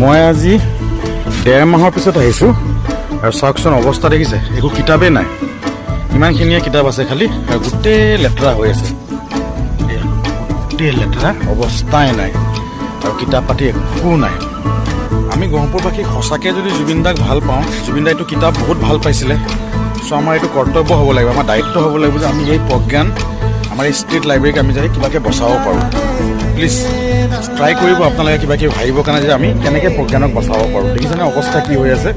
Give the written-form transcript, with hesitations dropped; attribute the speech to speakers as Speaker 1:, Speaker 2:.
Speaker 1: মই আজি 1.5 মাহৰ পিছত আহিছোঁ আৰু চাওকচোন অৱস্থা দেখিছে, একো কিতাপেই নাই। ইমানখিনিয়ে কিতাপ আছে খালি, আৰু গোটেই লেতেৰা হৈ আছে। গোটেই লেতেৰা, অৱস্থাই নাই আৰু কিতাপ পাতি একো নাই। আমি গহপুৰবাসী সঁচাকৈ যদি জুবিন দাক ভাল পাওঁ, জুবিন দাই এইটো কিতাপ বহুত ভাল পাইছিলে। চ' আমাৰ এইটো কৰ্তব্য হ'ব লাগিব, আমাৰ দায়িত্ব হ'ব লাগিব যে আমি এই প্ৰজ্ঞান আমাৰ এই ষ্ট্ৰীট লাইব্ৰেৰীক আমি যাই কিবাকৈ বচাব পাৰোঁ। প্লিজ ট্ৰাই কৰিব আপোনালোকে কিবা কিবি ভাবিবৰ কাৰণে যে আমি কেনেকৈ প্ৰজ্ঞানক বচাব পাৰোঁ। দেখিছেনে অৱস্থা কি হৈ আছে।